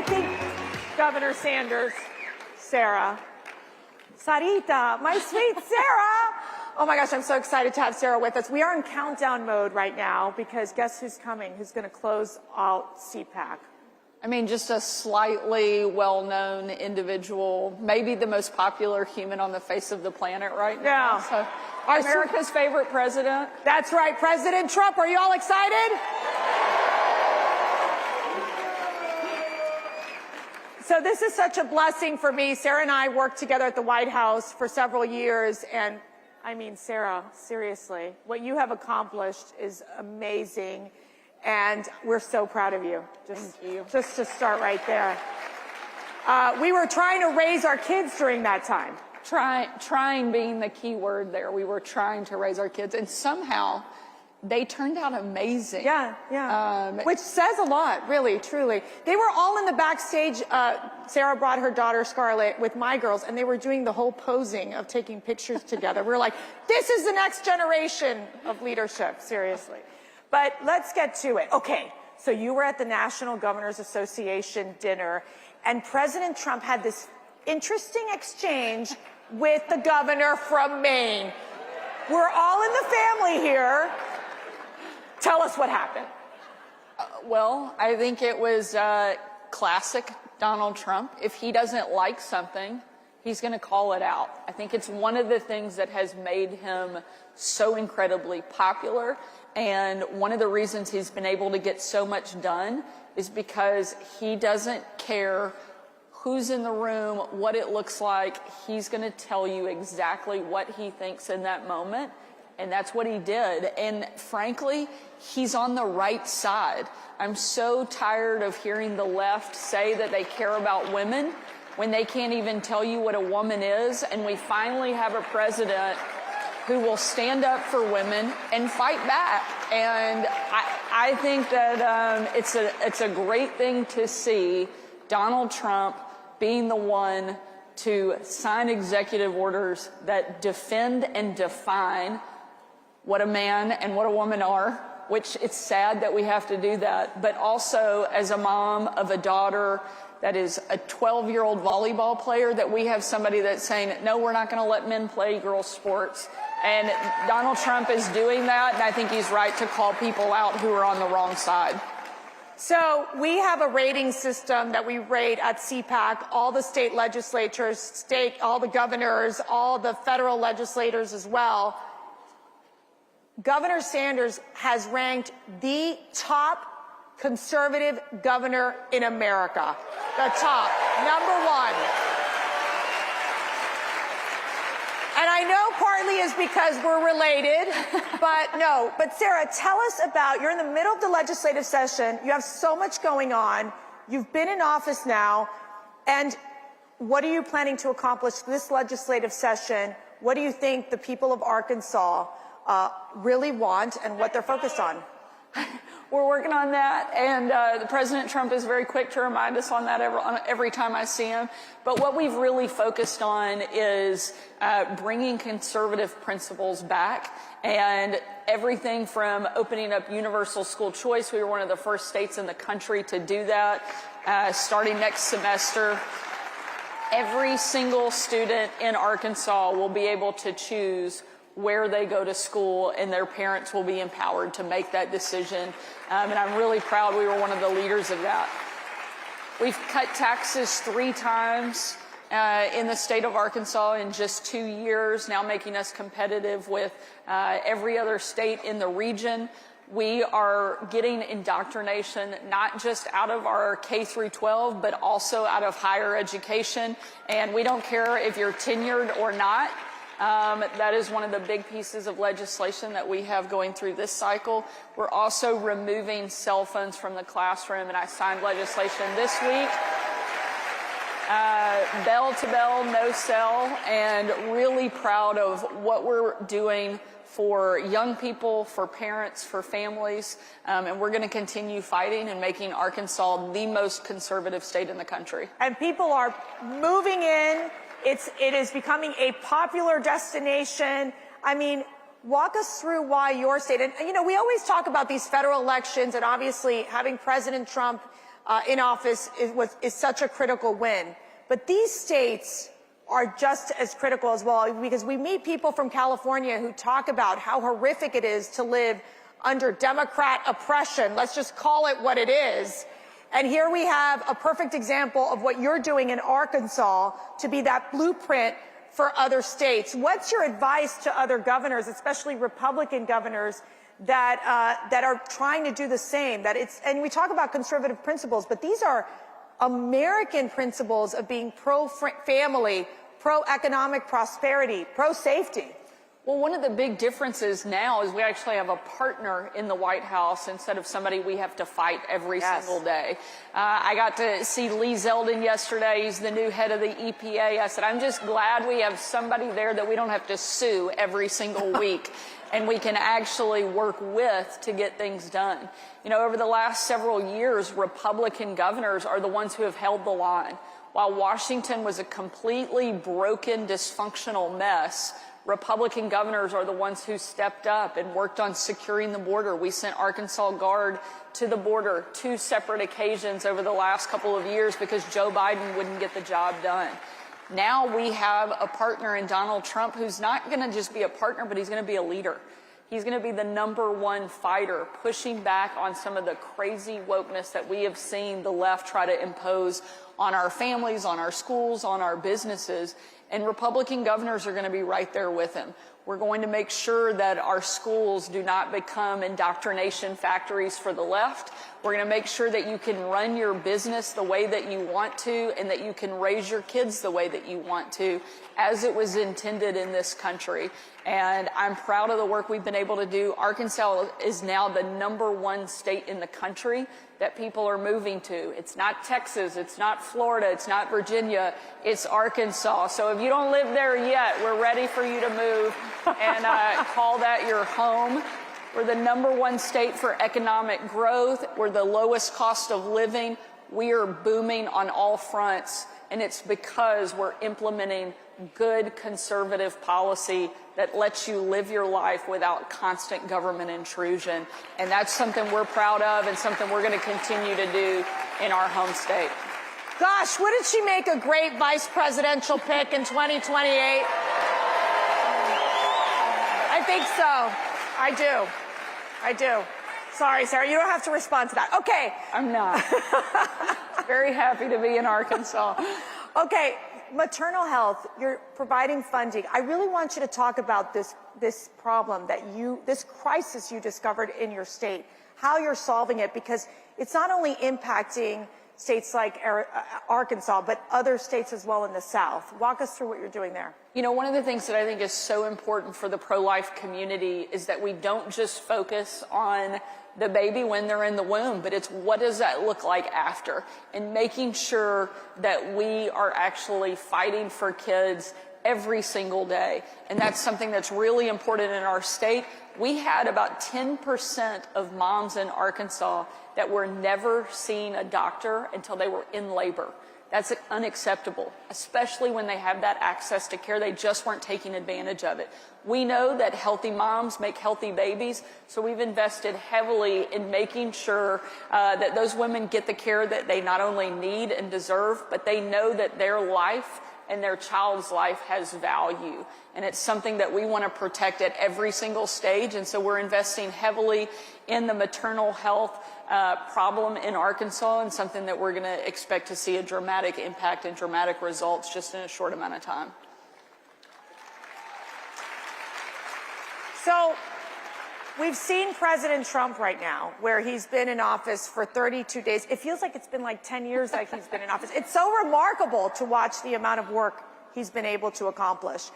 I think Governor Sanders, Sarah, Sarita, my sweet Sarah. Oh my gosh, I'm so excited to have Sarah with us. We are in countdown mode right now because guess who's coming? Who's going to close out CPAC? I mean, just a slightly well-known individual, maybe the most popular human on the face of the planet right now. Yeah. So, America's favorite president. That's right, President Trump. Are you all excited? So this is such a blessing for me. Sarah and I worked together at the White House for several years, and I mean, Sarah, seriously, what you have accomplished is amazing. And we're so proud of you. Thank you. Just to start right there. We were trying to raise our kids during that time. Trying being the key word there. We were trying to raise our kids, and somehow they turned out amazing. Yeah, yeah. Which says a lot, really, truly. They were all in the backstage. Sarah brought her daughter Scarlett with my girls, and they were doing the whole posing of taking pictures together. We were like, this is the next generation of leadership, seriously. But let's get to it. Okay, so you were at the National Governors Association dinner, and President Trump had this interesting exchange with the governor from Maine. We're all in the family here. Tell us what happened. Well, I think it was classic Donald Trump. If he doesn't like something, he's going to call it out. I think it's one of the things that has made him so incredibly popular. And one of the reasons he's been able to get so much done is because he doesn't care who's in the room, what it looks like. He's going to tell you exactly what he thinks in that moment. And that's what he did. And frankly, he's on the right side. I'm so tired of hearing the left say that they care about women when they can't even tell you what a woman is. And we finally have a president who will stand up for women and fight back. And I think that it's a great thing to see Donald Trump being the one to sign executive orders that defend and define what a man and what a woman are, which it's sad that we have to do that. But also, as a mom of a daughter that is a 12-year-old volleyball player, that we have somebody that's saying, no, we're not going to let men play girls' sports. And Donald Trump is doing that, and I think he's right to call people out who are on the wrong side. So we have a rating system that we rate at CPAC, all the state legislatures, all the governors, all the federal legislators as well. Governor Sanders has ranked the top conservative governor in America. The top, #1. And I know partly is because we're related, but no. But Sarah, tell us about, you're in the middle of the legislative session. You have so much going on. You've been in office now. And what are you planning to accomplish this legislative session? What do you think the people of Arkansas really want and what they're focused on? We're working on that, and President Trump is very quick to remind us on that every time I see him. But what we've really focused on is bringing conservative principles back, and everything from opening up universal school choice. We were one of the first states in the country to do that. Starting next semester, every single student in Arkansas will be able to choose where they go to school, and their parents will be empowered to make that decision. And I'm really proud we were one of the leaders of that. We've cut taxes 3 times in the state of Arkansas in just 2 years, now making us competitive with every other state in the region. We are getting indoctrination not just out of our K through 12, but also out of higher education. And we don't care if you're tenured or not. That is one of the big pieces of legislation that we have going through this cycle. We're also removing cell phones from the classroom, and I signed legislation this week. Bell to bell, no cell, and really proud of what we're doing for young people, for parents, for families, and we're going to continue fighting and making Arkansas the most conservative state in the country. And people are moving in. It is becoming a popular destination. I mean, walk us through why your state, and you know, we always talk about these federal elections and obviously having President Trump in office is such a critical win. But these states are just as critical as well, because we meet people from California who talk about how horrific it is to live under Democrat oppression. Let's just call it what it is. And here we have a perfect example of what you're doing in Arkansas to be that blueprint for other states. What's your advice to other governors, especially Republican governors, that are trying to do the same? And we talk about conservative principles, but these are American principles of being pro-family, pro-economic prosperity, pro-safety. Well, one of the big differences now is we actually have a partner in the White House instead of somebody we have to fight every single day. I got to see Lee Zeldin yesterday. He's the new head of the EPA. I said, I'm just glad we have somebody there that we don't have to sue every single week and we can actually work with to get things done. You know, over the last several years, Republican governors are the ones who have held the line. While Washington was a completely broken, dysfunctional mess, Republican governors are the ones who stepped up and worked on securing the border. We sent Arkansas Guard to the border 2 separate occasions over the last couple of years because Joe Biden wouldn't get the job done. Now we have a partner in Donald Trump who's not going to just be a partner, but he's going to be a leader. He's going to be the #1 fighter, pushing back on some of the crazy wokeness that we have seen the left try to impose on our families, on our schools, on our businesses. And Republican governors are going to be right there with him. We're going to make sure that our schools do not become indoctrination factories for the left. We're going to make sure that you can run your business the way that you want to and that you can raise your kids the way that you want to, as it was intended in this country. And I'm proud of the work we've been able to do. Arkansas is now the #1 state in the country that people are moving to. It's not Texas, it's not Florida, it's not Virginia, it's Arkansas. So if you don't live there yet, we're ready for you to move and call that your home. We're the #1 state for economic growth. We're the lowest cost of living. We are booming on all fronts, and it's because we're implementing good conservative policy that lets you live your life without constant government intrusion. And that's something we're proud of and something we're going to continue to do in our home state. Gosh, wouldn't she make a great vice presidential pick in 2028? I think so. I do. Sorry, Sarah, you don't have to respond to that. Okay. I'm not. Very happy to be in Arkansas. Okay, maternal health, you're providing funding. I really want you to talk about this problem this crisis you discovered in your state, how you're solving it, because it's not only impacting states like Arkansas, but other states as well in the South. Walk us through what you're doing there. You know, one of the things that I think is so important for the pro-life community is that we don't just focus on the baby when they're in the womb, but it's what does that look like after, and making sure that we are actually fighting for kids every single day. And that's something that's really important in our state. We had about 10% of moms in Arkansas that were never seeing a doctor until they were in labor. That's unacceptable, especially when they have that access to care. They just weren't taking advantage of it. We know that healthy moms make healthy babies, so we've invested heavily in making sure that those women get the care that they not only need and deserve, but they know that their life and their child's life has value. And it's something that we want to protect at every single stage. And so we're investing heavily in the maternal health problem in Arkansas, and something that we're going to expect to see a dramatic impact and dramatic results just in a short amount of time. So we've seen President Trump right now, where he's been in office for 32 days. It feels like it's been like 10 years that he's been in office. It's so remarkable to watch the amount of work he's been able to accomplish.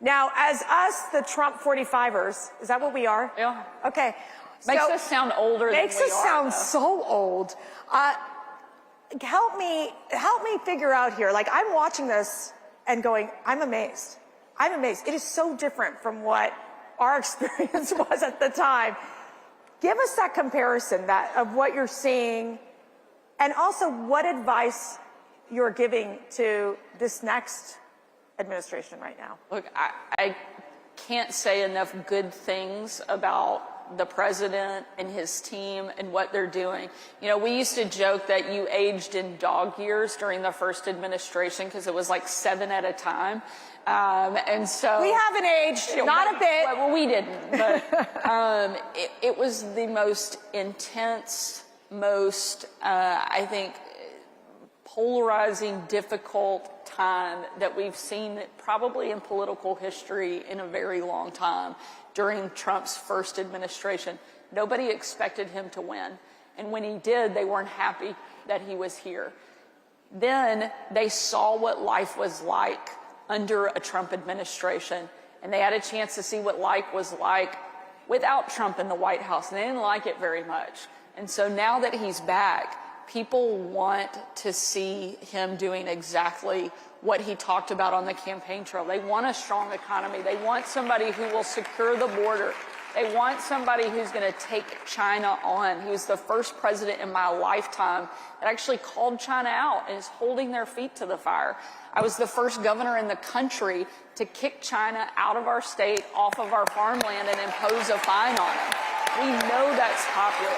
Now, as us, the Trump 45ers, is that what we are? Yeah. Okay. Makes us sound older than we are. Makes us sound so old. Help me figure out here. Like, I'm watching this and going, I'm amazed. I'm amazed. It is so different from what our experience was at the time. Give us that comparison of what you're seeing, and also what advice you're giving to this next administration right now. Look, I can't say enough good things about the president and his team and what they're doing. You know, we used to joke that you aged in dog years during the first administration because it was like 7 at a time. And so we haven't aged, not a bit. Well, we didn't, but it was the most intense, most, I think, polarizing, difficult time that we've seen probably in political history in a very long time during Trump's first administration. Nobody expected him to win. And when he did, they weren't happy that he was here. Then they saw what life was like under a Trump administration, and they had a chance to see what life was like without Trump in the White House, and they didn't like it very much. And so now that he's back, people want to see him doing exactly what he talked about on the campaign trail. They want a strong economy. They want somebody who will secure the border. They want somebody who's going to take China on. He was the first president in my lifetime that actually called China out and is holding their feet to the fire. I was the first governor in the country to kick China out of our state, off of our farmland, and impose a fine on them. We know that's popular.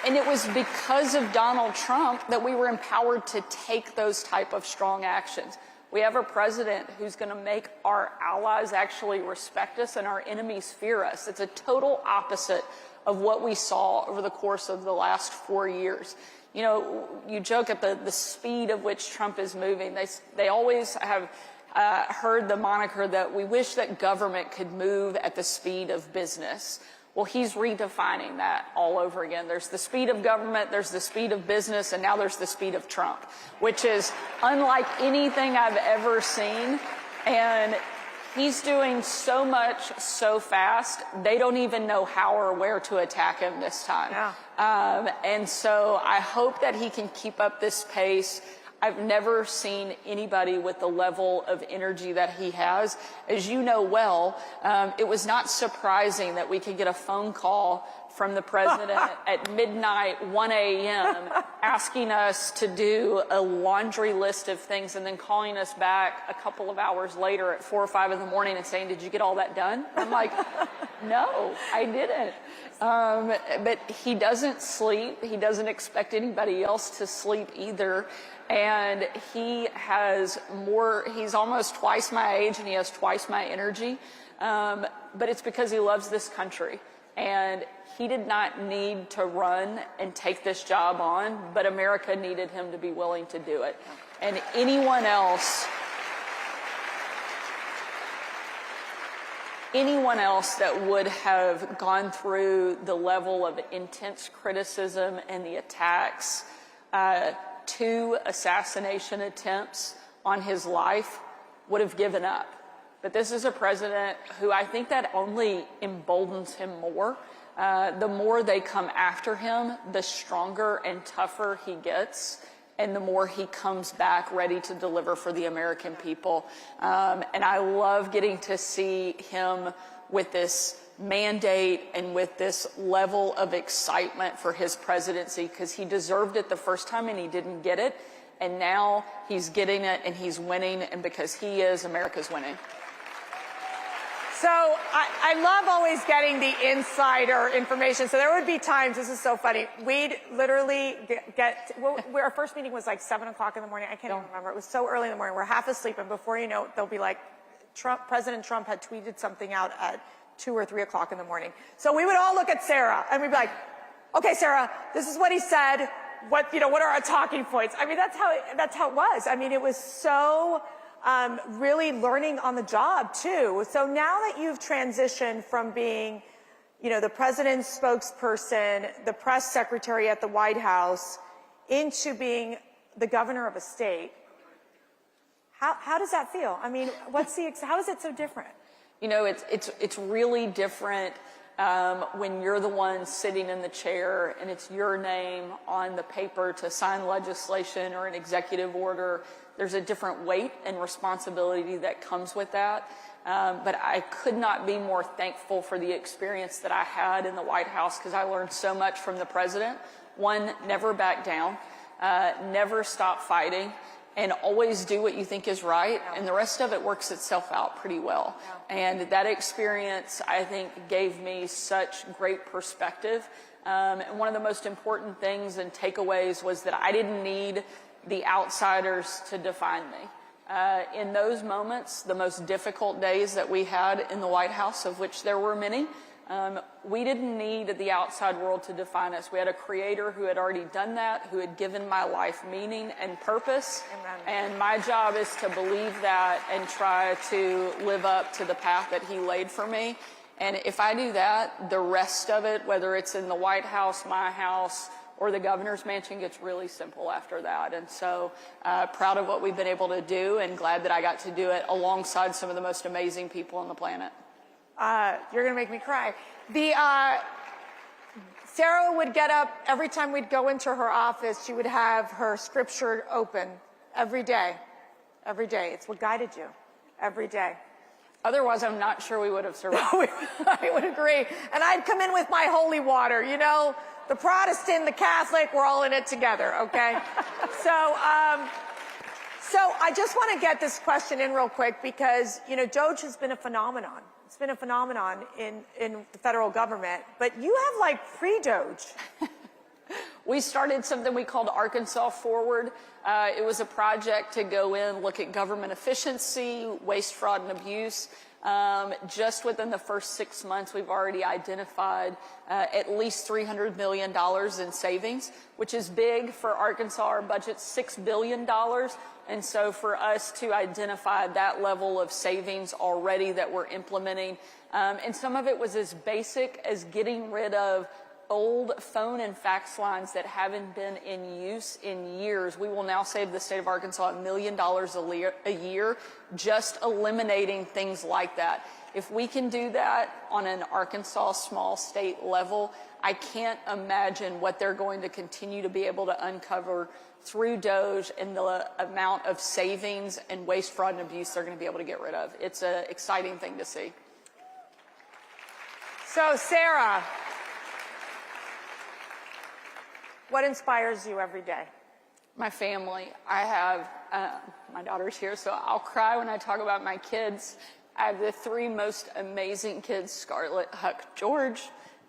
And it was because of Donald Trump that we were empowered to take those type of strong actions. We have a president who's going to make our allies actually respect us and our enemies fear us. It's a total opposite of what we saw over the course of the last 4 years. You know, you joke at the speed of which Trump is moving. They always have heard the moniker that we wish that government could move at the speed of business. Well, he's redefining that all over again. There's the speed of government, there's the speed of business, and now there's the speed of Trump, which is unlike anything I've ever seen. And he's doing so much so fast, they don't even know how or where to attack him this time. Yeah. And so I hope that he can keep up this pace. I've never seen anybody with the level of energy that he has. As you know well, it was not surprising that we could get a phone call from the president at midnight, 1 a.m., asking us to do a laundry list of things and then calling us back a couple of hours later at 4 or 5 in the morning and saying, "Did you get all that done?" I'm like, "No, I didn't." But he doesn't sleep. He doesn't expect anybody else to sleep either. And he has he's almost twice my age and he has twice my energy. But it's because he loves this country. And he did not need to run and take this job on, but America needed him to be willing to do it. And anyone else that would have gone through the level of intense criticism and the attacks, 2 assassination attempts on his life, would have given up. But this is a president who I think that only emboldens him more. The more they come after him, the stronger and tougher he gets, and the more he comes back ready to deliver for the American people. And I love getting to see him with this mandate and with this level of excitement for his presidency, because he deserved it the first time and he didn't get it. And now he's getting it and he's winning, and because he is, America's winning. So I love always getting the insider information. So there would be times, this is so funny, we'd literally our first meeting was like 7 o'clock in the morning. I can't even remember. It was so early in the morning. We're half asleep, and before you know it, they'll be like, President Trump had tweeted something out at 2 or 3 o'clock in the morning. So we would all look at Sarah and we'd be like, "Okay, Sarah, this is what he said. What are our talking points?" I mean, that's how it was. I mean, it was so really learning on the job too. So now that you've transitioned from being, the president's spokesperson, the press secretary at the White House, into being the governor of a state, how does that feel? I mean, how is it so different? It's really different when you're the one sitting in the chair and it's your name on the paper to sign legislation or an executive order. There's a different weight and responsibility that comes with that. But I could not be more thankful for the experience that I had in the White House, because I learned so much from the president. One, never back down, never stop fighting. and always do what you think is right, and the rest of it works itself out pretty well. And that experience, I think, gave me such great perspective. And one of the most important things and takeaways was that I didn't need the outsiders to define me. In those moments, the most difficult days that we had in the White House, of which there were many, we didn't need the outside world to define us. We had a creator who had already done that, who had given my life meaning and purpose. Amen. And my job is to believe that and try to live up to the path that he laid for me. And if I do that, the rest of it, whether it's in the White House, my house, or the governor's mansion, gets really simple after that. And so proud of what we've been able to do, and glad that I got to do it alongside some of the most amazing people on the planet. You're going to make me cry. Sarah would get up every time we'd go into her office. She would have her scripture open every day. Every day. It's what guided you. Every day. Otherwise, I'm not sure we would have survived. I would agree. And I'd come in with my holy water. You know, the Protestant, the Catholic, we're all in it together, okay? So I just want to get this question in real quick because, you know, Doge has been a phenomenon. It's been a phenomenon in the federal government, but you have like pre-Doge. We started something we called Arkansas Forward. It was a project to go in, look at government efficiency, waste, fraud, and abuse. Just within the first 6 months, we've already identified at least $300 million in savings, which is big for Arkansas. Our budget's $6 billion. And so for us to identify that level of savings already that we're implementing, and some of it was as basic as getting rid of old phone and fax lines that haven't been in use in years. We will now save the state of Arkansas $1 million a year just eliminating things like that. If we can do that on an Arkansas small state level, I can't imagine what they're going to continue to be able to uncover through Doge and the amount of savings and waste, fraud, and abuse they're going to be able to get rid of. It's an exciting thing to see. So, Sarah, what inspires you every day? My family. I have, my daughter's here, so I'll cry when I talk about my kids. I have the 3 most amazing kids, Scarlett, Huck, George.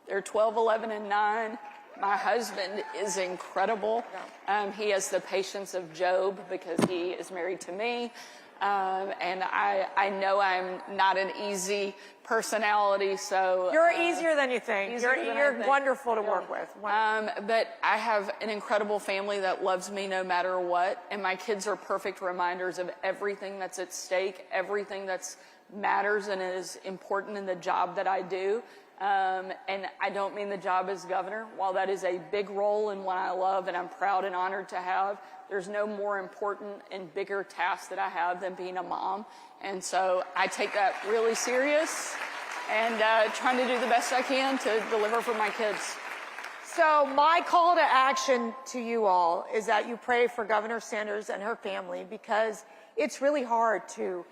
They're 12, 11, and 9. My husband is incredible. He has the patience of Job because he is married to me. And I know I'm not an easy personality, so... You're easier than you think. You're wonderful to work with. But I have an incredible family that loves me no matter what, and my kids are perfect reminders of everything that's at stake, everything that's matters and is important in the job that I do. And I don't mean the job as governor. While that is a big role and one I love and I'm proud and honored to have, there's no more important and bigger task that I have than being a mom. And so I take that really serious and trying to do the best I can to deliver for my kids. So my call to action to you all is that you pray for Governor Sanders and her family, because it's really hard to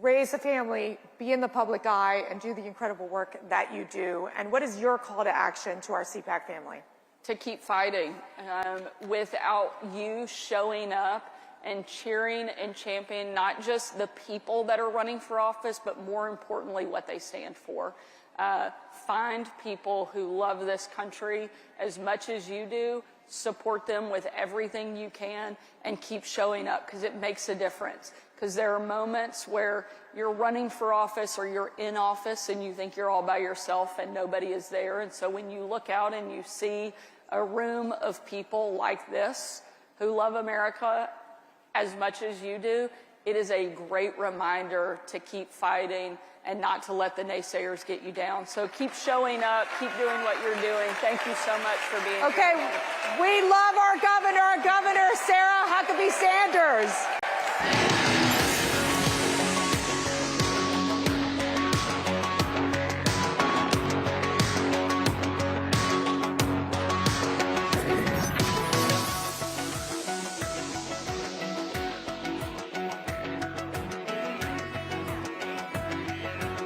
raise a family, be in the public eye, and do the incredible work that you do. And what is your call to action to our CPAC family? To keep fighting. Without you showing up and cheering and championing not just the people that are running for office, but more importantly, what they stand for. Find people who love this country as much as you do, support them with everything you can, and keep showing up, because it makes a difference. Because there are moments where you're running for office or you're in office and you think you're all by yourself and nobody is there. And so when you look out and you see a room of people like this who love America as much as you do, it is a great reminder to keep fighting and not to let the naysayers get you down. So keep showing up, keep doing what you're doing. Thank you so much for being here. Okay, we love our governor, Governor Sarah Huckabee Sanders.